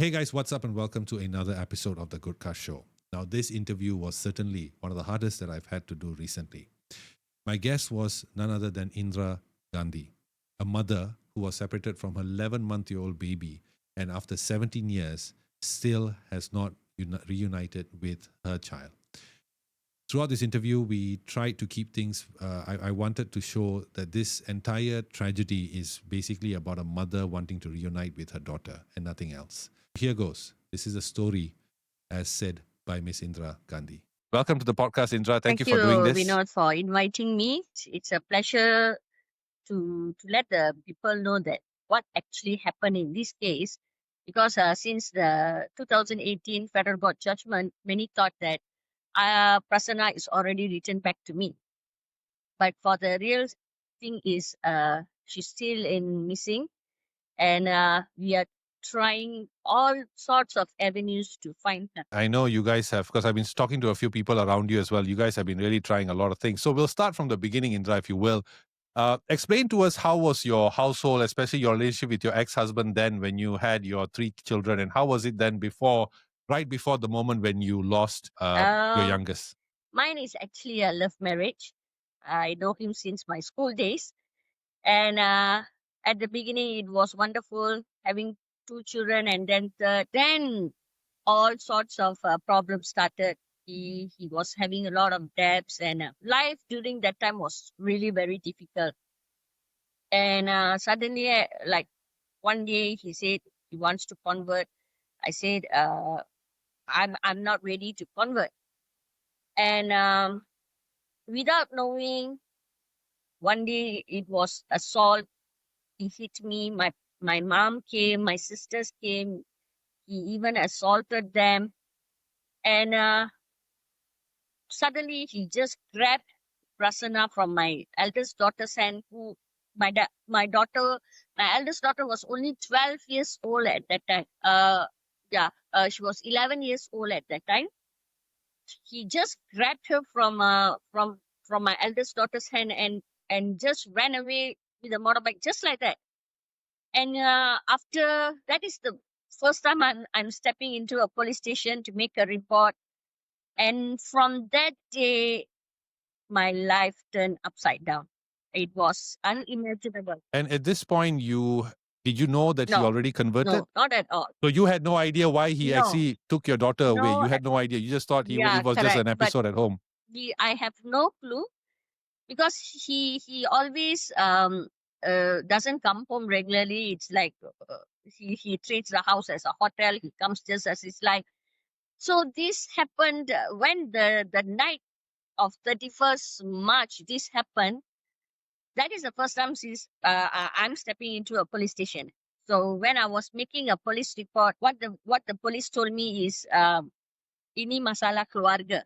Hey guys, what's up, and welcome to another episode of the Goodcast Show. Now, this interview was certainly one of the hardest that I've had to do recently. My guest was none other than Indira Gandhi, a mother who was separated from her 11-month-old baby and after 17 years still has not reunited with her child. Throughout this interview, we tried to keep things. I wanted to show that this entire tragedy is basically about a mother wanting to reunite with her daughter and nothing else. Here goes. This is a story as said by Miss Indira Gandhi. Welcome to the podcast, Indira. Thank Thank you you, for doing this. Vinod, for inviting me. It's a pleasure to let the people know that what actually happened in this case. Because since the 2018 federal court judgment, many thought that Prasanna is already returned back to me. But for the real thing is, she's still in missing, and we are trying all sorts of avenues to find her. I know you guys have, because I've been talking to a few people around you as well. You guys have been really trying a lot of things. So we'll start from the beginning, Indra, if you will. Explain to us, how was your household, especially your relationship with your ex-husband then when you had your 3 children, and how was it then right before the moment when you lost your youngest? Mine is actually a love marriage. I know him since my school days. And at the beginning, it was wonderful having 2 children, and then all sorts of problems started. He was having a lot of debts, and life during that time was really very difficult. And suddenly, like one day, he said he wants to convert. I said, I'm not ready to convert. And without knowing, one day it was assault. He hit me. My mom came. My sisters came. He even assaulted them. And suddenly he just grabbed Prasanna from my eldest daughter's hand. Who my eldest daughter was only 12 years old at that time. She was 11 years old at that time. He just grabbed her from my eldest daughter's hand and just ran away with a motorbike, just like that. And after that is the first time I'm stepping into a police station to make a report. And from that day, my life turned upside down. It was unimaginable. And at this point, did you know that he No, already converted? no, not at all. So you had no idea why he No, actually took your daughter away. no, You had no idea. You just thought yeah, it was just correct. an But episode at home. I have no clue because he always doesn't come home regularly. It's like he treats the house as a hotel. He comes just as it's like. So this happened when the night of 31st March. This happened. That is the first time since I'm stepping into a police station. So when I was making a police report, what the police told me is ini masalah keluarga.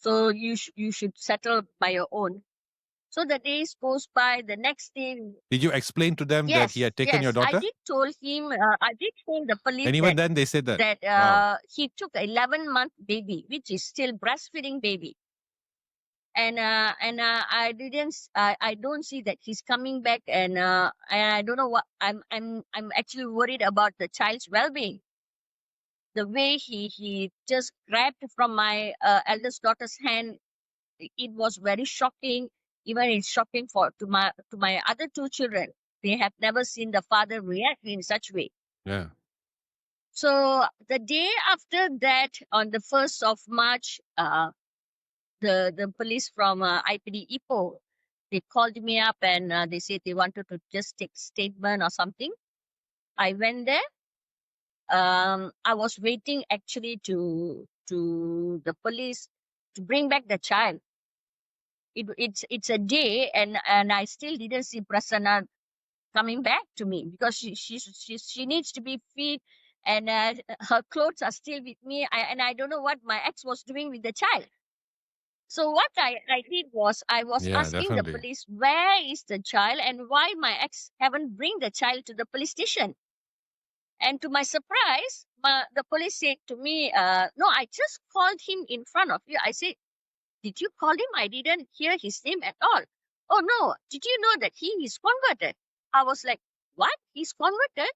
So you should settle by your own. So the days goes by. The next day, Did you explain to them that he had taken your yes, I daughter? did told him. I did tell the police And even then they said that. that he took a 11-month baby, which is still breastfeeding baby, and I didn't. I don't see that he's coming back, and I don't know what. I'm actually worried about the child's well-being. The way he just grabbed from my eldest daughter's hand, it was very shocking. Even it's shocking to my other 2 children. They have never seen the father react in such way. Yeah. So the day after that, on the 1st of March, the police from IPD Ipoh, they called me up and they said they wanted to just take statement or something. I went there. I was waiting actually to the police to bring back the child. It's a day, and I still didn't see Prasanna coming back to me because she needs to be fed, and her clothes are still with me. I don't know what my ex was doing with the child. So what I did was I was Yeah, asking the definitely. police where is the child and why my ex haven't bring the child to the police station. And to my surprise, the police said to me, "No, I just called him in front of you." I said, "Did you call him? I didn't hear his name at all." "Oh no, did you know that he is converted?" I was like, "What? He's converted?"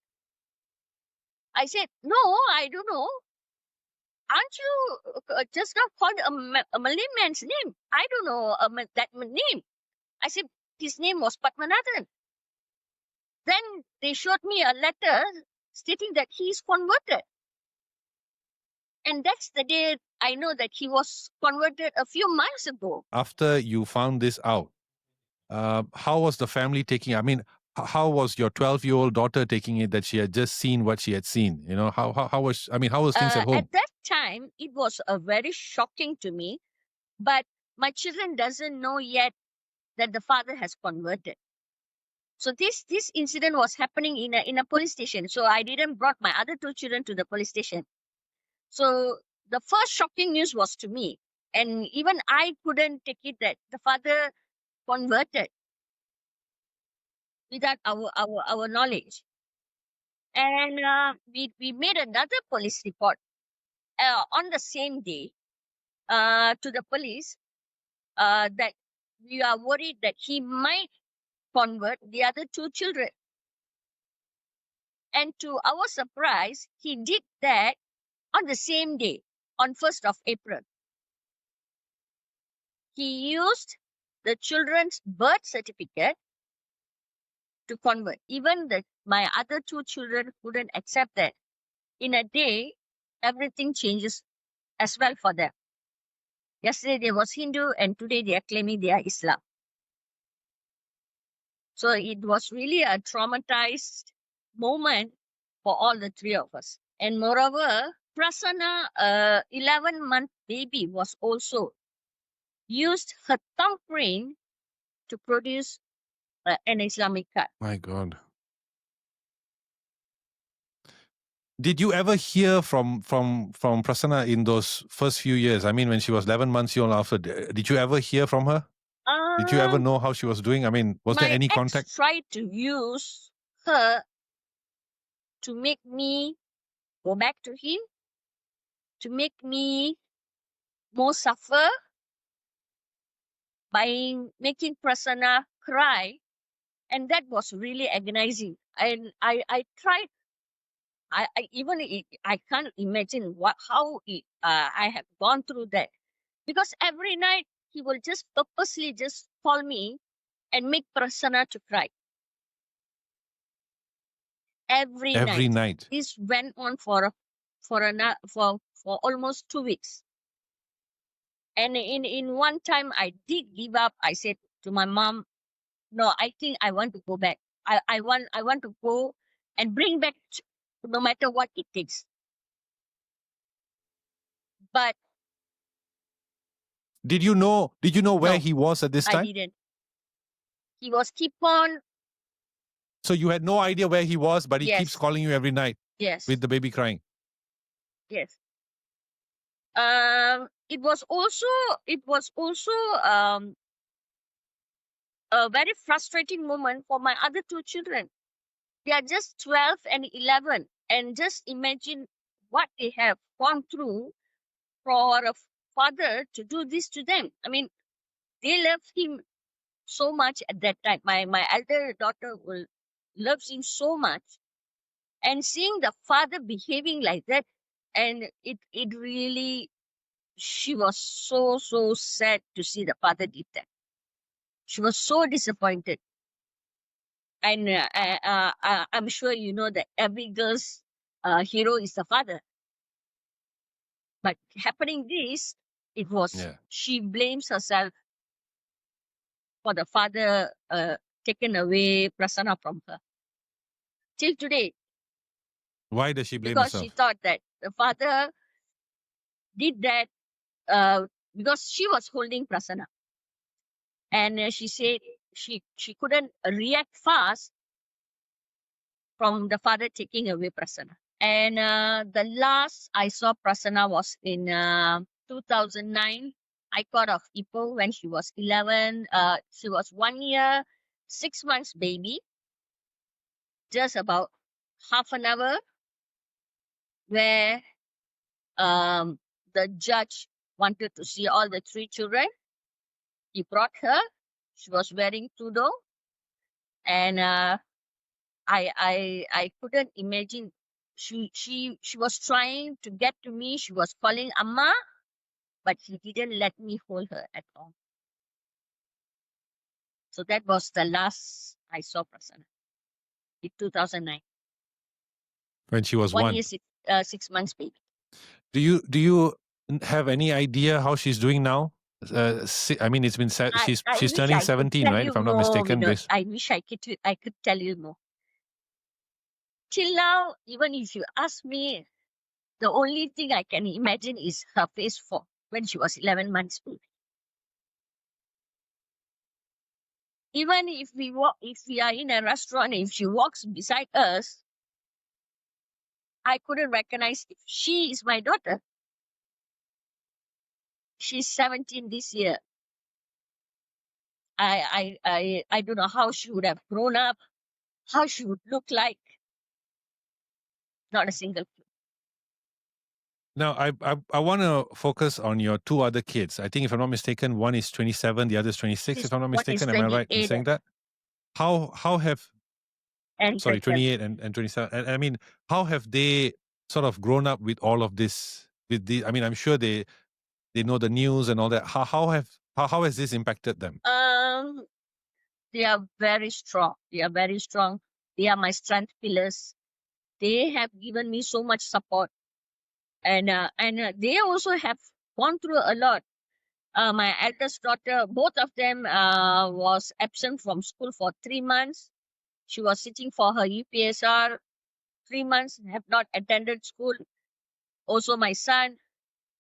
I said, no, I don't know. Aren't you just now called a Malay man's name? I don't know that name. I said, his name was Padmanathan. Then they showed me a letter stating that he is converted. And that's the day I know that he was converted a few months ago. After you found this out, how was the family taking? I mean, how was your 12-year-old daughter taking it that she had just seen what she had seen? You know, how was? I mean, how was things at home? At that time, it was very shocking to me. But my children doesn't know yet that the father has converted. So this incident was happening in a police station. So I didn't brought my other two children to the police station. So the first shocking news was to me, and even I couldn't take it that the father converted without our knowledge. And we made another police report on the same day to the police that we are worried that he might convert the other two children. And to our surprise, he did that on the same day, on 1st of April. He used the children's birth certificate to convert. Even my other two children couldn't accept that. In a day, everything changes as well for them. Yesterday they was Hindu and today they are claiming they are Islam. So it was really a traumatized moment for all the three of us. And moreover, Prasanna, 11-month baby, was also used her thumbprint to produce an Islamic card. My God. Did you ever hear from Prasanna in those first few years? I mean, when she was 11 months old after, did you ever hear from her? Did you ever know how she was doing? I mean, was there any contact? My ex tried to use her to make me go back to him, to make me more suffer by making Prasanna cry. And that was really agonizing. And I tried. I can't imagine how I have gone through that, because every night he will just purposely just call me and make Prasanna to cry. Every night. This went on for almost 2 weeks. And in one time I did give up. I said to my mom, no, I think I want to go back. I want to go and bring back no matter what it takes. But did you know where he was at this time? I didn't. He was keep on. So you had no idea where he was, but he Yes. keeps calling you every night. Yes. With the baby crying. Yes. It was also a very frustrating moment for my other two children. They are just 12 and 11, and just imagine what they have gone through for a father to do this to them. I mean, they love him so much at that time. My elder daughter loves him so much, and seeing the father behaving like that, and it really, she was so sad to see the father did that. She was so disappointed. And I'm sure you know that every girl's hero is the father. But happening this, it was, she blames herself for the father taken away Prasanna from her. Till today. Why does she blame herself? herself? Because she thought that the father did that because she was holding Prasanna. And she said she couldn't react fast from the father taking away Prasanna. And the last I saw Prasanna was in 2009. I got of Ipoh when she was 11. She was 1 year, 6 months baby. Just about half an hour where the judge wanted to see all the three children. He brought her. She was wearing tudung. And I couldn't imagine she was trying to get to me. She was calling Amma, but he didn't let me hold her at all. So that was the last I saw Prasanna in 2009. When she was 1 year, 6 months baby. Do you have any idea how she's doing now? I mean, it's been she's I wish turning I could 17, tell right? you If I'm not more, mistaken. Vinod. This I wish I could tell you more. Till now, even if you ask me, the only thing I can imagine is her face for when she was 11 months old. Even if we are in a restaurant, if she walks beside us, I couldn't recognize if she is my daughter. She's 17 this year. I don't know how she would have grown up, how she would look like. Not a single clue. now, I want to focus on your 2 other kids. I think, if I'm not mistaken, one is 27, the other is 26. If I'm not One is mistaken, am I right in 28 saying that? How have and sorry 27. 28 and 27? And I mean, how have they sort of grown up with all of this? With the, I mean, I'm sure they know the news and all that. How has this impacted them? They are very strong. They are very strong. They are my strength pillars. They have given me so much support, and they also have gone through a lot. My eldest daughter, both of them was absent from school for 3 months. She was sitting for her UPSR. 3 months have not attended school. Also, my son,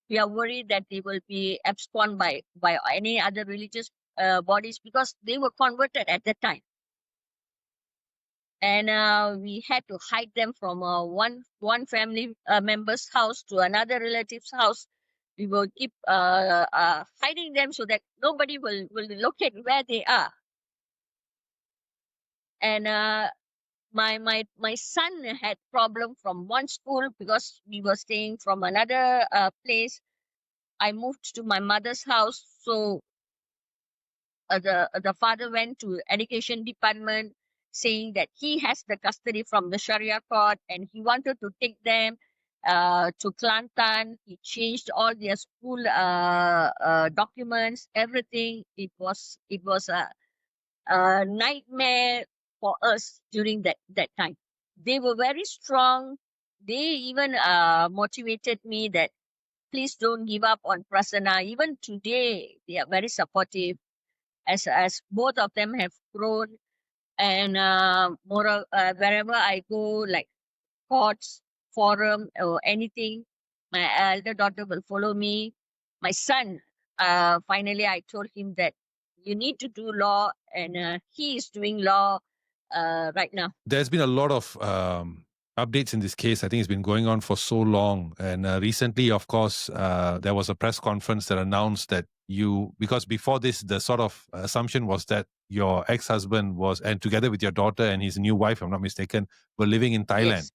we are worried that they will be absconded by any other religious bodies because they were converted at that time. And we had to hide them from one family member's house to another relative's house. We will keep hiding them so that nobody will locate where they are. And my son had problem from one school because we were staying from another place. I moved to my mother's house, so the father went to education department saying that he has the custody from the Sharia court and he wanted to take them to Kelantan. He changed all their school documents, everything. It was a nightmare for us during that time. They were very strong. They even motivated me that please don't give up on Prasanna. Even today, they are very supportive as both of them have grown. And wherever I go, like courts, forum, or anything, my elder daughter will follow me. My son, finally, I told him that you need to do law, and he is doing law right now. There's been a lot of updates in this case. I think it's been going on for so long. And recently, of course, there was a press conference that announced that because before this, the sort of assumption was that your ex-husband was, and together with your daughter and his new wife, if I'm not mistaken, were living in Thailand. Yes.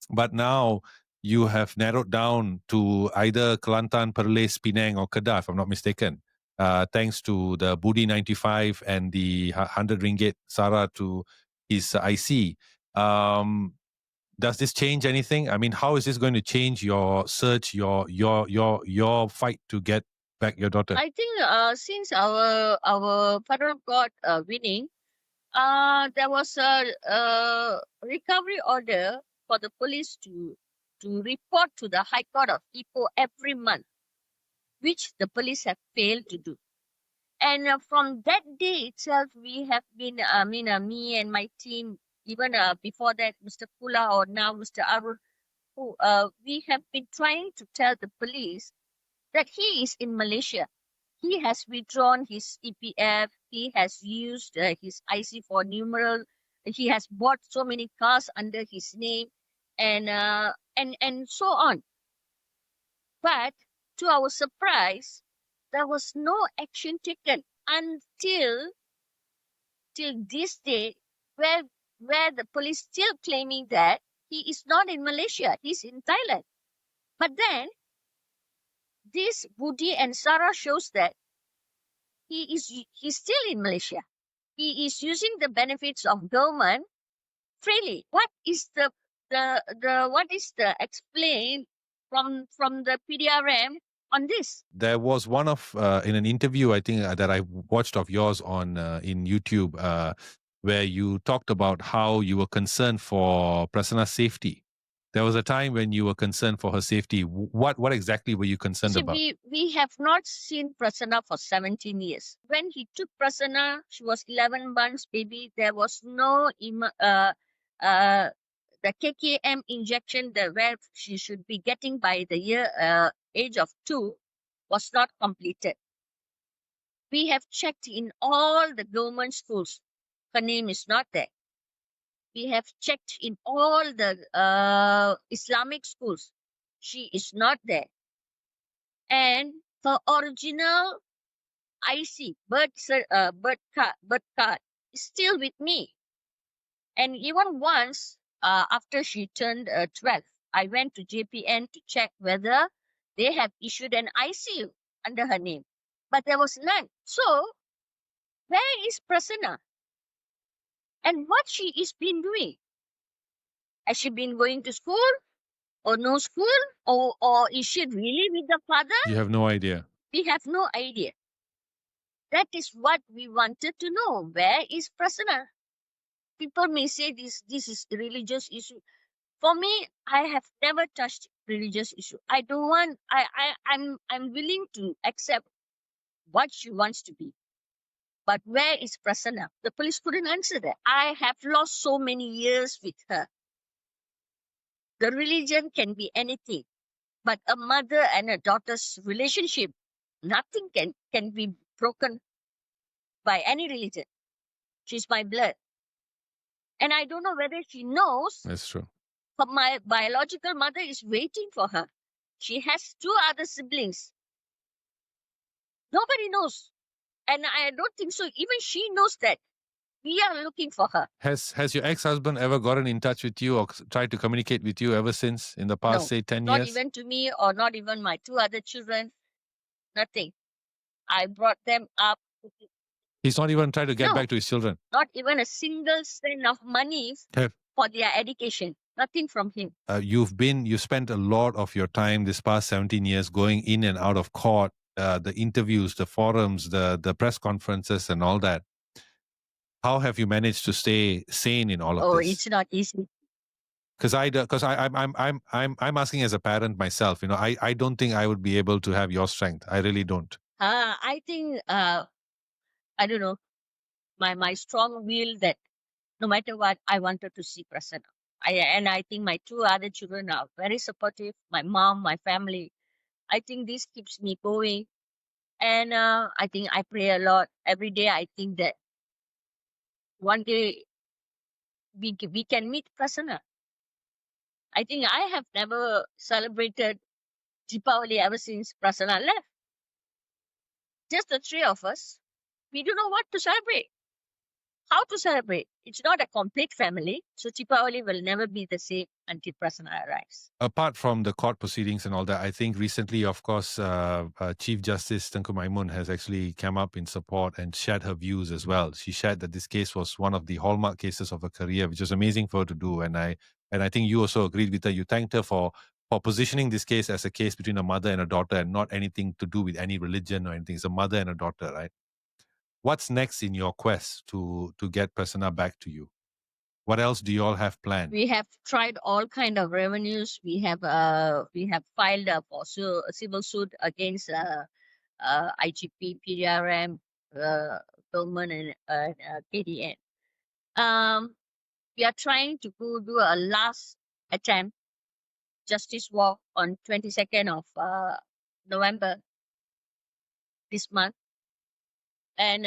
But now you have narrowed down to either Kelantan, Perlis, Penang, or Kedah, if I'm not mistaken, thanks to the Budi 95 and the 100 ringgit Sara to his IC. Does this change anything? I mean, how is this going to change your search, your fight to get back your daughter? I think since our federal court winning, there was a recovery order for the police to report to the High Court of Ipoh every month, which the police have failed to do. And from that day itself, we have been, me and my team, even before that, Mr. Kula or now Mr. Arul, who we have been trying to tell the police that he is in Malaysia. He has withdrawn his EPF. He has used his IC for numeral. He has bought so many cars under his name, and so on. But to our surprise, there was no action taken until till this day, where the police still claiming that he is not in Malaysia, he's in Thailand. But then this Budi and Sarah shows that he's still in Malaysia. He is using the benefits of government freely. What is the the what is the explain from the PDRM on this? There was one of in an interview I think that I watched of yours on in YouTube where you talked about how you were concerned for Prasanna's safety. There was a time when you were concerned for her safety. What exactly were you concerned See, about? we have not seen Prasanna for 17 years. When he took Prasanna, she was 11 months baby. There was no the KKM injection where she should be getting by the age of 2 was not completed. We have checked in all the government schools. Her name is not there. We have checked in all the Islamic schools. She is not there. And her original IC, birth card is still with me. And even once, after she turned 12, I went to JPN to check whether they have issued an IC under her name. But there was none. So, where is Prasanna? And what she is been doing? Has she been going to school or no school? Or is she really with the father? You have no idea. We have no idea. That is what we wanted to know. Where is Prasanna? People may say this is a religious issue. For me, I have never touched religious issue. I don't want. I'm willing to accept what she wants to be. But where is Prasanna? The police couldn't answer that. I have lost so many years with her. The religion can be anything, but a mother and a daughter's relationship, nothing can be broken by any religion. She's my blood. And I don't know whether she knows. That's true. But my biological mother is waiting for her. She has 2 other siblings. Nobody knows. And I don't think so. Even she knows that. We are looking for her. Has your ex-husband ever gotten in touch with you or tried to communicate with you ever since in the past, No, say, 10 not years? even to me or not even my 2 other children. Nothing. I brought them up. He's not even tried to get No. back to his children. Not even a single cent of money for their education. Nothing from him. You spent a lot of your time this past 17 years going in and out of court, the interviews, the forums, the press conferences and all that. How have you managed to stay sane in all of Oh, this? it's not easy. Because I'm asking as a parent myself. You know, I don't think I would be able to have your strength. I really don't. I think I don't know. My strong will that no matter what, I wanted to see Prasanna. I think my 2 other children are very supportive. My mom, my family. I think this keeps me going. And I think I pray a lot. Every day I think that one day we can meet Prasanna. I think I have never celebrated Deepavali ever since Prasanna left. Just the 3 of us. We don't know what to celebrate. How to celebrate? It's not a complete family, so Deepavali will never be the same until Prasanna arrives. Apart from the court proceedings and all that, I think recently, of course, Chief Justice Tengku Maimun has actually come up in support and shared her views as well. She shared that this case was one of the hallmark cases of her career, which was amazing for her to do. And I think you also agreed with her. You thanked her for positioning this case as a case between a mother and a daughter and not anything to do with any religion or anything. It's a mother and a daughter, right? What's next in your quest to get Prasanna back to you? What else do you all have planned? We have tried all kind of revenues. We have filed for a civil suit against IGP, PDRM, government, and KDN. We are trying to do a last attempt, justice walk on 22nd of November this month. And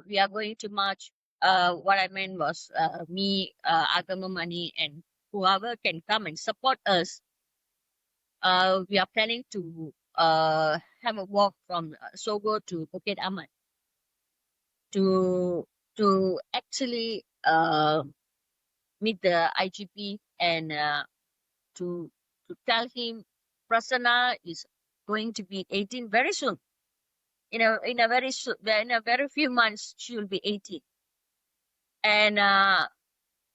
we are going to march. What I meant was me, Agama Money, and whoever can come and support us. We are planning to have a walk from Sogo to Bukit Aman to actually meet the IGP and to tell him Prasanna is going to be 18 very soon. In a very few months she will be 18. And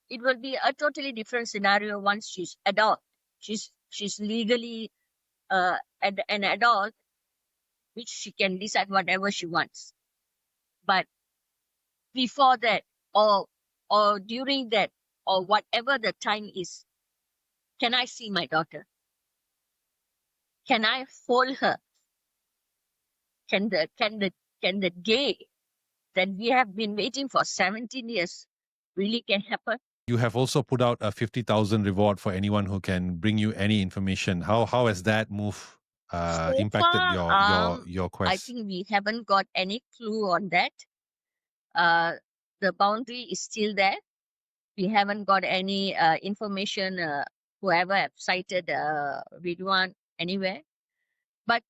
it will be a totally different scenario once she's adult. She's legally an adult, which she can decide whatever she wants. But before that, or during that, or whatever the time is, can I see my daughter? Can I hold her? Can the day that we have been waiting for 17 years really can happen? You have also put out a 50,000 reward for anyone who can bring you any information. How has that move So impacted far, your I quest? think we haven't got any clue on that. The boundary is still there. We haven't got any information. Whoever have cited Ridwan anywhere, but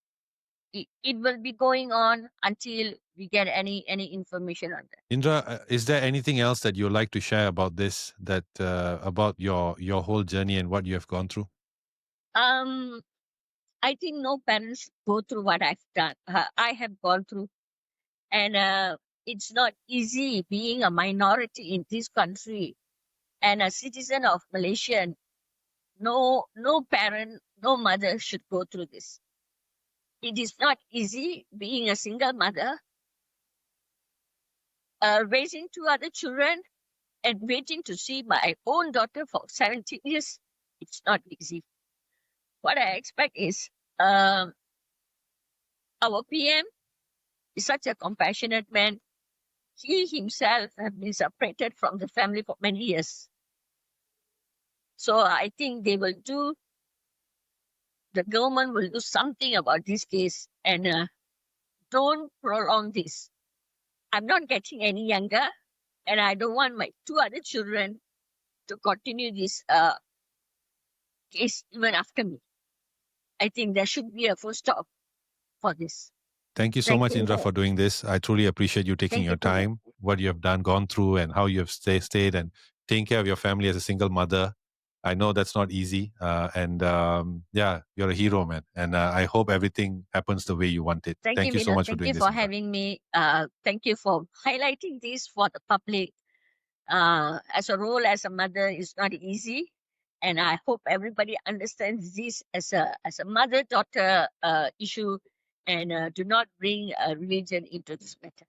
it will be going on until we get any information on that. Indra, is there anything else that you'd like to share about this, that about your whole journey and what you have gone through? I think no parents go through what I've done. I have gone through, and it's not easy being a minority in this country and a citizen of Malaysia. No parent, no mother should go through this. It is not easy being a single mother, raising two other children and waiting to see my own daughter for 17 years. It's not easy. What I expect is our PM is such a compassionate man. He himself has been separated from the family for many years. So I think the government will do something about this case and don't prolong this. I'm not getting any younger, and I don't want my two other children to continue this case even after me. I think there should be a full stop for this. Thank you so much, Indra, for doing this. I truly appreciate you taking your time, what you have done, gone through, and how you have stayed and taken care of your family as a single mother. I know that's not easy. Yeah, you're a hero, man. And I hope everything happens the way you want it. Thank you so much for doing this. Thank you for having me. Thank you for highlighting this for the public. As a role as a mother is not easy. And I hope everybody understands this as a mother-daughter issue and do not bring religion into this matter.